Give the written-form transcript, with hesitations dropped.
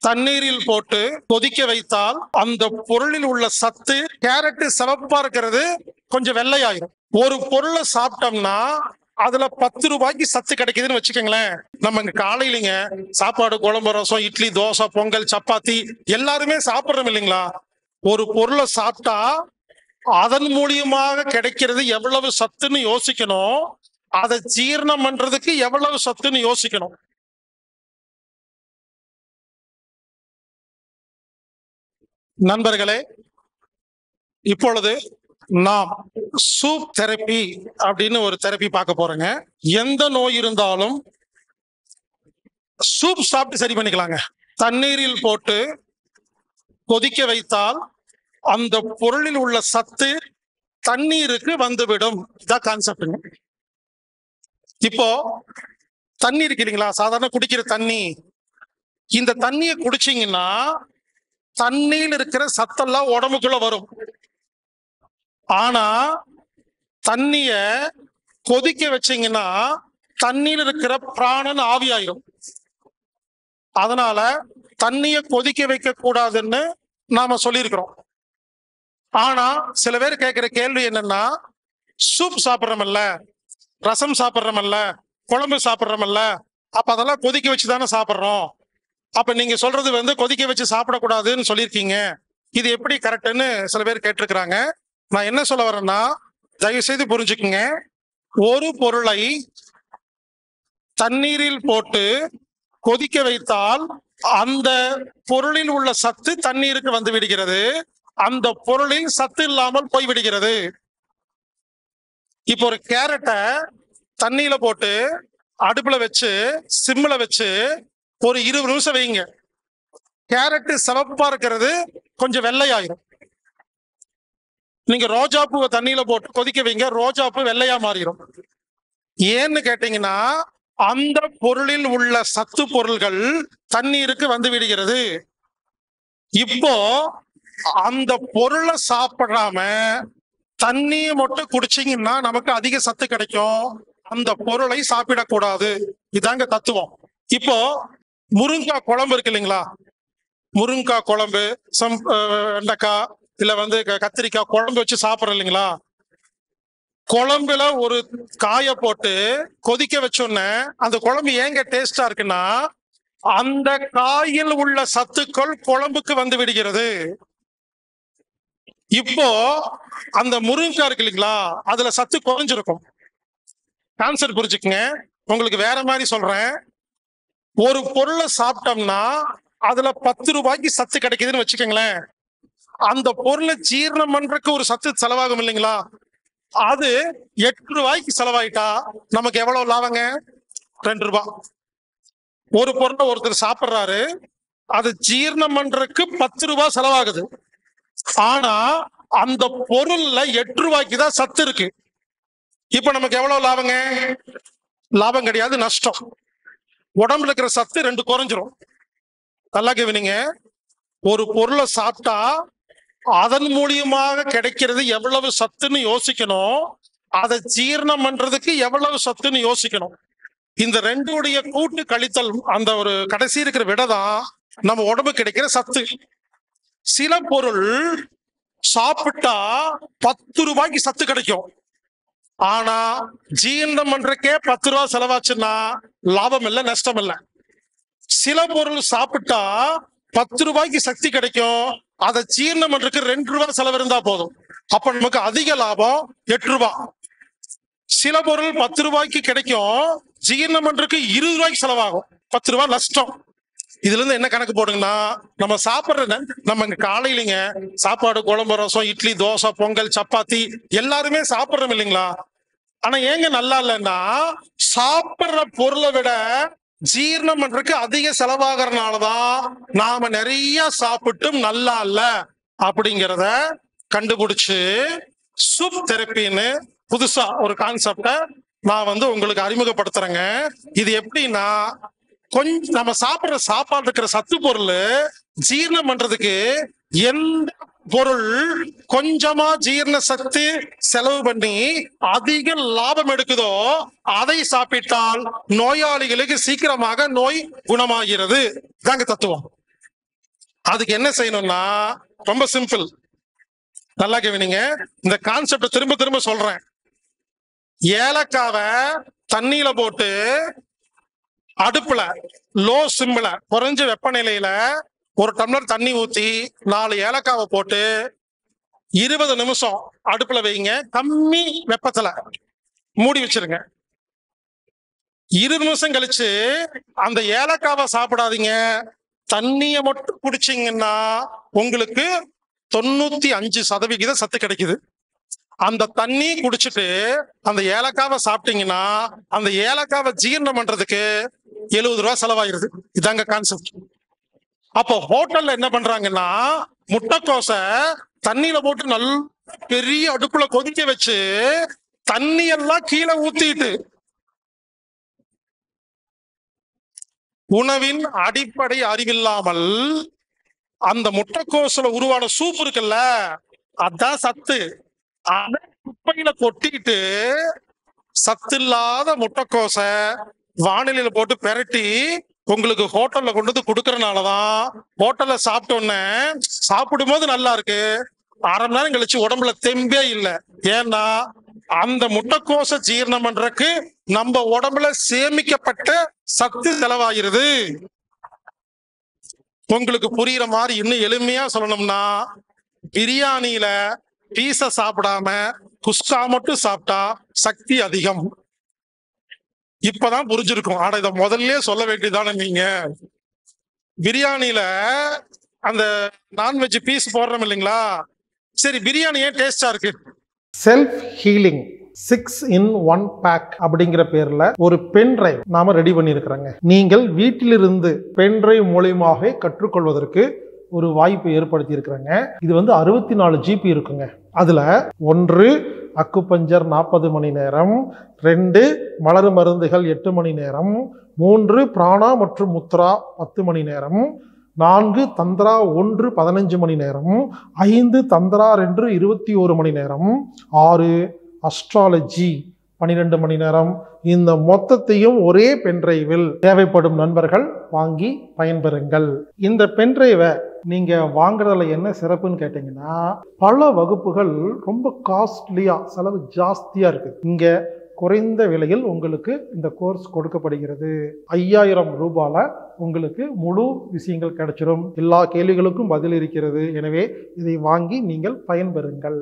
தண்ணீரில் போட்டு கொதிக்க வைத்தால் அந்த பொருளில் உள்ள சத்து, கேரட் சிவப்பா இருக்கிறது கொஞ்சம் வெள்ளையாயிரும். ஒரு பொருளை சாப்பிட்டோம்னா அதுல 10 ரூபாய்க்கு சத்து கிடைக்குதுன்னு வச்சுக்கோங்களேன். நம்ம இங்க காலையிலங்க சாப்பாடு, குழம்பு, ரசம், இட்லி, தோசை, பொங்கல், சப்பாத்தி எல்லாருமே சாப்பிடுறோம் இல்லைங்களா? ஒரு பொருளை சாப்பிட்டா அதன் மூலியமாக கிடைக்கிறது எவ்வளவு சத்துன்னு யோசிக்கணும். அதை ஜீரணம் பண்றதுக்கு எவ்வளவு சத்துன்னு யோசிக்கணும். நண்பர்களே, இப்பொழுது நாம் சூப் தெரப்பி அப்படின்னு ஒரு தெரப்பி பார்க்க போறோங்க. எந்த நோய் இருந்தாலும் சூப் சாப்பிட்டு சரி பண்ணிக்கலாங்க. தண்ணீரில் போட்டு கொதிக்க வைத்தால் அந்த பொருளில் உள்ள சத்து தண்ணீருக்கு வந்துவிடும். இதான் கான்செப்டுங்க. இப்போ தண்ணி இருக்கு இல்லைங்களா, சாதாரண குடிக்கிற தண்ணி. இந்த தண்ணியை குடிச்சீங்கன்னா தண்ணியில் இருக்கிற சத்தெல்லாம் உடம்புக்குள்ள வரும். ஆனா தண்ணிய கொதிக்க வச்சீங்கன்னா தண்ணியில் இருக்கிற பிராணன் ஆவியாயிரும். அதனால தண்ணிய கொதிக்க வைக்க கூடாதுன்னு நாம சொல்லியிருக்கிறோம். ஆனா சில பேர் கேட்கிற கேள்வி என்னன்னா, சூப் சாப்பிட்றோமல்ல, ரசம் சாப்பிட்றோமல்ல, குழம்பு சாப்பிட்றோமல்ல, அப்ப அதெல்லாம் கொதிக்க வச்சு தானே சாப்பிட்றோம். அப்ப நீங்க சொல்றது கொதிக்க வச்சு சாப்பிடக்கூடாதுன்னு சொல்லியிருக்கீங்க, இது எப்படி கரெக்டுன்னு சில பேர் கேட்டிருக்கிறாங்க. நான் என்ன சொல்ல வரேன்னா, தயவு செய்து புரிஞ்சுக்குங்க. ஒரு பொருளை தண்ணீரில் போட்டு கொதிக்க வைத்தால் அந்த பொருளில் உள்ள சத்து தண்ணீருக்கு வந்து விடுகிறது. அந்த பொருளில் சத்து இல்லாமல் போய்விடுகிறது. இப்போ ஒரு கேரட்டை தண்ணியில போட்டு அடுப்புல வச்சு சிம்ல வச்சு ஒரு 20 நிமிஷம் வைங்க. கேரட் சிவப்பா இருக்கிறது கொஞ்சம் வெள்ளையாயிரும். நீங்க ரோஜா பூவை தண்ணியில போட்டு கொதிக்க வைங்க, ரோஜா பூ வெள்ளையா மாறிடும். ஏன்னு கேட்டீங்கன்னா அந்த பொருளில் உள்ள சத்து பொருள்கள் தண்ணீருக்கு வந்து விடுகிறது. இப்போ அந்த பொருளை சாப்பிடாம தண்ணியை மட்டும் குடிச்சீங்கன்னா நமக்கு அதிக சத்து கிடைக்கும். அந்த பொருளை சாப்பிடக்கூடாது. இதாங்க தத்துவம். இப்போ முருங்காய் குழம்பு இருக்கு இல்லைங்களா, முருங்காய் குழம்பு, வெண்டைக்காய் இல்ல கத்திரிக்காய் குழம்பு வச்சு சாப்பிட்றோம் இல்லைங்களா. குழம்புல ஒரு காயை போட்டு கொதிக்க வச்சோன்னே அந்த குழம்பு ஏங்க டேஸ்டா இருக்குன்னா அந்த காயில் உள்ள சத்துக்கள் குழம்புக்கு வந்து விடுகிறது. இப்போ அந்த முருங்கைக்காய் இருக்கு இல்லைங்களா, அதுல சத்து குறைஞ்சிருக்கும். கான்செப்ட் புரிஞ்சுக்குங்க. உங்களுக்கு வேற மாதிரி சொல்றேன். ஒரு பொருளை சாப்பிட்டோம்னா அதுல 10 ரூபாய்க்கு சத்து கிடைக்குதுன்னு வச்சுக்கோங்களேன். அந்த பொருளை ஜீரணம் பண்றதுக்கு ஒரு சத்து செலவாகும் இல்லைங்களா, அது 8 ரூபாய்க்கு செலவாயிட்டா நமக்கு எவ்வளவு லாபங்க? 2 ரூபாய். ஒரு பொருளை ஒருத்தர் சாப்பிட்றாரு, அது ஜீரணம் பண்றதுக்கு 10 ரூபாய் செலவாகுது. ஆனா அந்த பொருள்ல 8 ரூபாய்க்கு தான் சத்து இருக்கு. இப்ப நமக்கு எவ்வளவு லாபங்க? லாபம் கிடையாது, நஷ்டம். உடம்புல இருக்கிற சத்து 2 குறைஞ்சிரும். நல்லா கவனிங்க. ஒரு பொருளை சாப்பிட்டா அதன் மூலியமாக கிடைக்கிறது எவ்வளவு சத்துன்னு யோசிக்கணும். அதை ஜீரணம் பண்றதுக்கு எவ்வளவு சத்துன்னு யோசிக்கணும். இந்த ரெண்டுடைய கூட்டு கழித்தல், அந்த ஒரு கடைசி இருக்கிற விடதான் நம்ம உடம்பு கிடைக்கிற சத்து. சில பொருள் சாப்பிட்டா 10 ரூபாய்க்கு சத்து கிடைக்கும். ஆனா ஜீரணம் பண்றக்கே 10 ரூபாய் செலவாச்சுன்னா லாபம் இல்லை, நஷ்டம் இல்லை. சில பொருள் சாப்பிட்டா 10 ரூபாய்க்கு சக்தி கிடைக்கும், அதை ஜீரணம் பண்றதுக்கு 2 ரூபாய் செலவு இருந்தா போதும். அப்ப நமக்கு அதிக லாபம் 8 ரூபாய். சில பொருள் 10 ரூபாய்க்கு கிடைக்கும், ஜீரணம் பண்றதுக்கு 20 ரூபாய்க்கு செலவாகும், 10 ரூபாய் நஷ்டம். இதுல இருந்து என்ன கணக்கு போடுங்கன்னா, நம்ம சாப்பிட்ற நம்ம இங்க காலையிலங்க சாப்பாடு, குழம்பு, ரசம், இட்லி, தோசை, பொங்கல், சப்பாத்தி எல்லாருமே சாப்பிட்றோம் இல்லைங்களா. ஆனா ஏங்க நல்லா இல்லைன்னா, சாப்பிட்ற பொருளை விட ஜீரணம் பண்றதுக்கு அதிக செலவாகிறதுனாலதான் நாம நிறைய சாப்பிட்டும் நல்லா இல்ல அப்படிங்கிறத கண்டுபிடிச்சு சூப் தெரப்பின்னு புதுசா ஒரு கான்செப்ட நான் உங்களுக்கு அறிமுகப்படுத்துறேங்க. இது எப்படின்னா, கொஞ்சம் நம்ம சாப்பிட்ற சாப்பாடு இருக்கிற சத்து பொருள் ஜீரணம் பண்றதுக்கு எந்த பொருள் கொஞ்சமா ஜீரண சக்தி செலவு பண்ணி அதிக லாபம் எடுக்குதோ அதை சாப்பிட்டால் நோயாளிகளுக்கு சீக்கிரமாக நோய் குணமாகிறது. தாங்க தத்துவம். அதுக்கு என்ன செய்யணும்னா ரொம்ப சிம்பிள். நல்லா கவனிங்க, இந்த கான்செப்ட் திரும்ப திரும்ப சொல்றேன். ஏலக்காவை தண்ணியில போட்டு அடுப்புல லோ சிம்ல குறைஞ்ச வெப்பநிலையில ஒரு டம்ளர் தண்ணி ஊத்தி 4 ஏலக்காவை போட்டு 20 நிமிஷம் அடுப்புல வைங்க. கம்மி வெப்பத்துல மூடி வச்சிருங்க. 20 நிமிஷம் கழிச்சு அந்த ஏலக்காவை சாப்பிடாதீங்க, தண்ணிய மட்டும் குடிச்சீங்கன்னா உங்களுக்கு 95% சத்து கிடைக்குது. அந்த தண்ணி குடிச்சிட்டு அந்த ஏலக்காவை சாப்பிட்டீங்கன்னா அந்த ஏலக்காவை ஜீரணம் பண்றதுக்கு 70 ரூபாய் செலவாயிருது. இதாங்க கான்செப்ட். அப்போ ஹோட்டல்ல என்ன பண்றாங்கன்னா முட்டைக்கோச தண்ணியில போட்டு நல்ல பெரிய அடுப்புல கொதிக்க வச்சு தண்ணி எல்லாம் கீழே ஊத்திட்டு உணவின் அடிப்படை அறிவில்லாமல் அந்த முட்டைக்கோசுல உருவான சூப் இருக்குல்ல, அதான் சத்து. அத குப்பையில கொட்டிட்டு சத்து இல்லாத முட்டைக்கோச வானிலையில போட்டு பெரட்டி உங்களுக்கு ஹோட்டல்ல கொண்டு வந்து கொடுக்கறனாலதான் ஹோட்டல்ல சாப்பிட்டோன்னே சாப்பிடும் போது நல்லா இருக்கு, அரை மணி நேரம் கழிச்சு உடம்புல தெம்பே இல்லை. ஏன்னா அந்த முட்டைக்கோச ஜீரணம் பண்றதுக்கு நம்ம உடம்புல சேமிக்கப்பட்ட சத்து செலவாயிருது. உங்களுக்கு புரியுற மாதிரி இன்னும் எளிமையா சொல்லணும்னா, பிரியாணியில பீஸ சாப்பிடாம குஸ்கா மட்டும் சாப்பிட்டா சக்தி அதிகம். இப்பதான் புரிஞ்சிருக்கும். ஆனா இதை முதல்ல சொல்ல வேண்டியதானே நீங்க. பிரியாணியில அந்த நான்வெஜ் பீஸ் போடுறோம் இல்லைங்களா, சரி பிரியாணி ஏன் டேஸ்டா இருக்கு? செல்ஃப் ஹீலிங் 6-in-1 பேக் அப்படிங்கிற பேர்ல ஒரு பென் டிரைவ் நாம ரெடி பண்ணியிருக்கிறோங்க. நீங்கள் வீட்டிலிருந்து பென் டிரைவ் மூலமாக கற்றுக்கொள்வதற்கு ஒரு வாய்ப்பு ஏற்படுத்தி இருக்கிறாங்க. இது 64 GB இருக்குங்க. அதுல 1 அக்குபஞ்சர் 40 மணி நேரம், 2 மலர் மருந்துகள் 8 மணி நேரம், 3 பிராணா மற்றும் முத்ரா 10 மணி நேரம், 4 தந்திரா 1 15 மணி நேரம், 5 தந்திரா 2 21 மணி நேரம், 6 அஸ்ட்ராலஜி 12 மணி நேரம். இந்த மொத்தத்தையும் ஒரே பென்டிரைவில் தேவைப்படும் நண்பர்கள் வாங்கி பயன்பெறுங்கள். இந்த பென்டிரைவை நீங்க வாங்குறதுல என்ன சிறப்புன்னு கேட்டீங்கன்னா, பல வகுப்புகள் ரொம்ப காஸ்ட்லியா செலவு ஜாஸ்தியா இருக்கு. இங்க குறைந்த விலையில் உங்களுக்கு இந்த கோர்ஸ் கொடுக்கப்படுகிறது. 5000 ரூபாயில உங்களுக்கு முழு விஷயங்கள் கிடைச்சிடும். எல்லா கேள்விகளுக்கும் பதில் இருக்கிறது. எனவே இதை வாங்கி நீங்கள் பயன்பெறுங்கள்.